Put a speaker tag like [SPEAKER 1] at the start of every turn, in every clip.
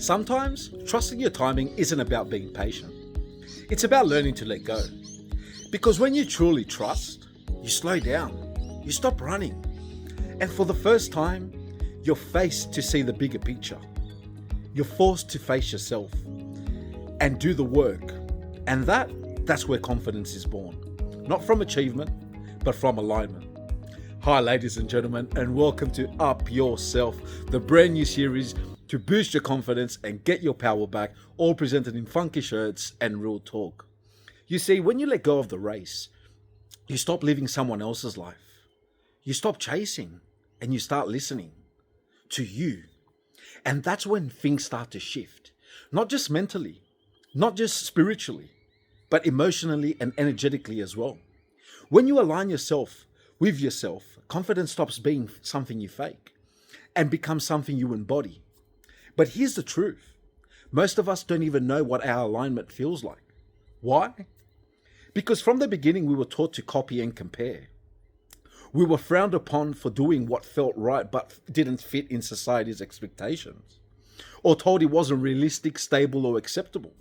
[SPEAKER 1] Sometimes, trusting your timing isn't about being patient. It's about learning to let go. Because when you truly trust, you slow down, you stop running, and for the first time, you're faced to see the bigger picture. You're forced to face yourself and do the work. And that's where confidence is born. Not from achievement, but from alignment. Hi, ladies and gentlemen, and welcome to Up Yourself, the brand new series to boost your confidence and get your power back, all presented in funky shirts and real talk. You see, when you let go of the race, you stop living someone else's life. You stop chasing and you start listening to you. And that's when things start to shift. Not just mentally, not just spiritually, but emotionally and energetically as well. When you align yourself with yourself, confidence stops being something you fake and becomes something you embody. But here's the truth. Most of us don't even know what our alignment feels like. Why? Because from the beginning, we were taught to copy and compare. We were frowned upon for doing what felt right but didn't fit in society's expectations, or told it wasn't realistic, stable, or acceptable.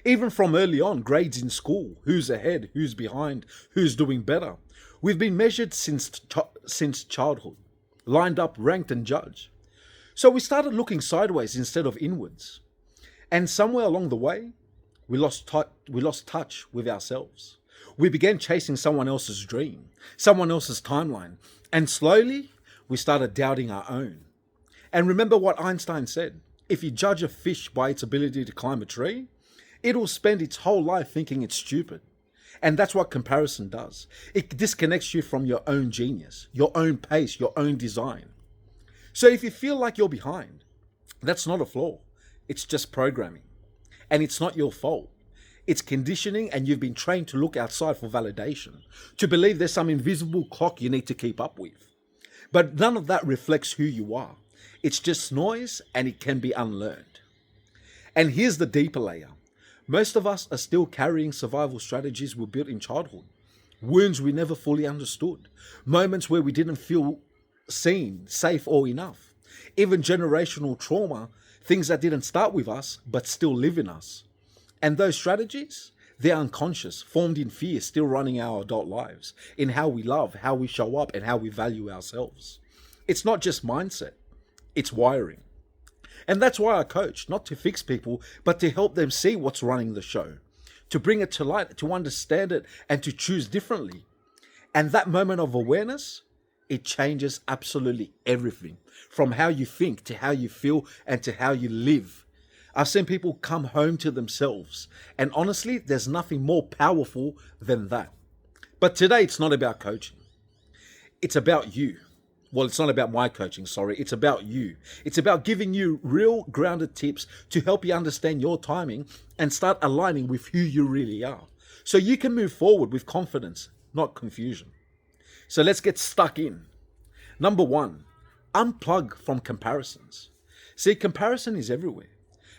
[SPEAKER 1] Even from early on, grades in school, who's ahead, who's behind, who's doing better. We've been measured since childhood, lined up, ranked, and judged. So we started looking sideways instead of inwards. And somewhere along the way, we lost touch with ourselves. We began chasing someone else's dream, someone else's timeline, and slowly we started doubting our own. And remember what Einstein said, if you judge a fish by its ability to climb a tree, it'll spend its whole life thinking it's stupid. And that's what comparison does. It disconnects you from your own genius, your own pace, your own design. So if you feel like you're behind, that's not a flaw. It's just programming. And it's not your fault. It's conditioning, and you've been trained to look outside for validation, to believe there's some invisible clock you need to keep up with. But none of that reflects who you are. It's just noise, and it can be unlearned. And here's the deeper layer. Most of us are still carrying survival strategies we built in childhood, wounds we never fully understood, moments where we didn't feel seen, safe, or enough, even generational trauma, things that didn't start with us but still live in us. And those strategies, they're unconscious, formed in fear, still running our adult lives, in how we love, how we show up, and how we value ourselves. It's not just mindset, it's wiring. And that's why I coach, not to fix people, but to help them see what's running the show, to bring it to light, to understand it, and to choose differently. And that moment of awareness, it changes absolutely everything, from how you think to how you feel and to how you live. I've seen people come home to themselves, and honestly, there's nothing more powerful than that. But today, it's not about coaching. It's about you. Well, it's not about my coaching, sorry. It's about you. It's about giving you real grounded tips to help you understand your timing and start aligning with who you really are, so you can move forward with confidence, not confusion. So let's get stuck in. Number 1, unplug from comparisons. See, comparison is everywhere.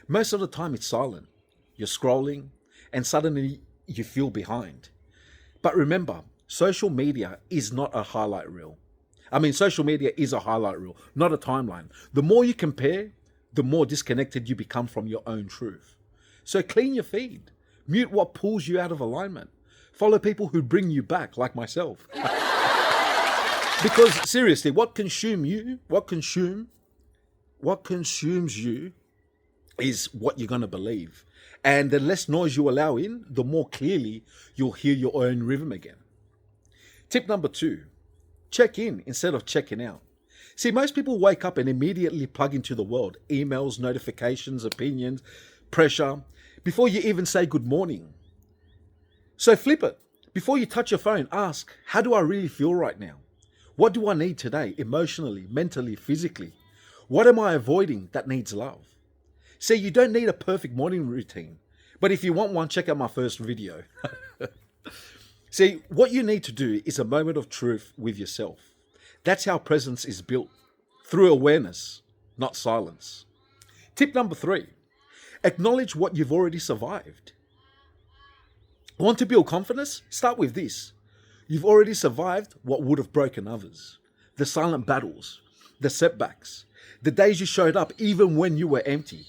[SPEAKER 1] Most of the time it's silent. You're scrolling and suddenly you feel behind. But remember, social media is not a highlight reel. Social media is a highlight reel, not a timeline. The more you compare, the more disconnected you become from your own truth. So clean your feed. Mute what pulls you out of alignment. Follow people who bring you back, like myself. Because seriously, what consumes you is what you're going to believe. And the less noise you allow in, the more clearly you'll hear your own rhythm again. Tip number 2, check in instead of checking out. See, most people wake up and immediately plug into the world. Emails, notifications, opinions, pressure, before you even say good morning. So flip it. Before you touch your phone, ask, how do I really feel right now? What do I need today, emotionally, mentally, physically? What am I avoiding that needs love? See, you don't need a perfect morning routine, but if you want one, check out my first video. See, what you need to do is a moment of truth with yourself. That's how presence is built, through awareness, not silence. Tip number 3, acknowledge what you've already survived. Want to build confidence? Start with this. You've already survived what would have broken others. The silent battles, the setbacks, the days you showed up even when you were empty,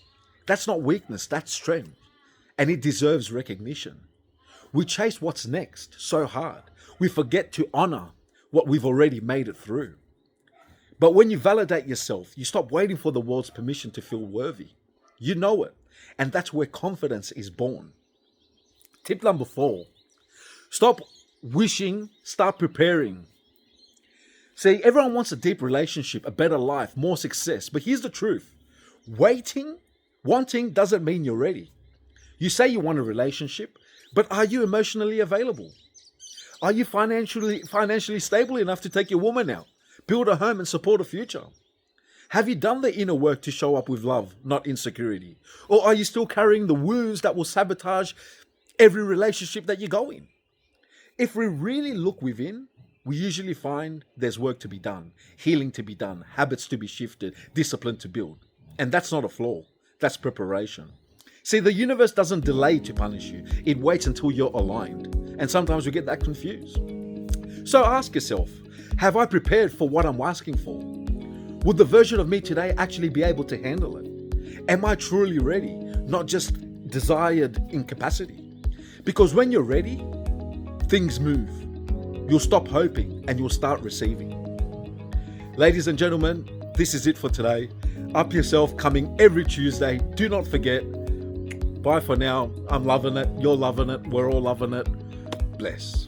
[SPEAKER 1] That's not weakness, that's strength. And it deserves recognition. We chase what's next so hard, we forget to honor what we've already made it through. But when you validate yourself, you stop waiting for the world's permission to feel worthy. You know it. And that's where confidence is born. Tip number 4, stop wishing, start preparing. See, everyone wants a deep relationship, a better life, more success. But here's the truth. Wanting doesn't mean you're ready. You say you want a relationship, but are you emotionally available? Are you financially stable enough to take your woman out, build a home and support a future? Have you done the inner work to show up with love, not insecurity? Or are you still carrying the wounds that will sabotage every relationship that you go in? If we really look within, we usually find there's work to be done, healing to be done, habits to be shifted, discipline to build. And that's not a flaw, that's preparation. See, the universe doesn't delay to punish you. It waits until you're aligned. And sometimes we get that confused. So ask yourself, have I prepared for what I'm asking for? Would the version of me today actually be able to handle it? Am I truly ready, not just desired incapacity? Because when you're ready, things move. You'll stop hoping and you'll start receiving. Ladies and gentlemen, this is it for today. Up Yourself coming every Tuesday. Do not forget. Bye for now. I'm loving it. You're loving it. We're all loving it. Bless.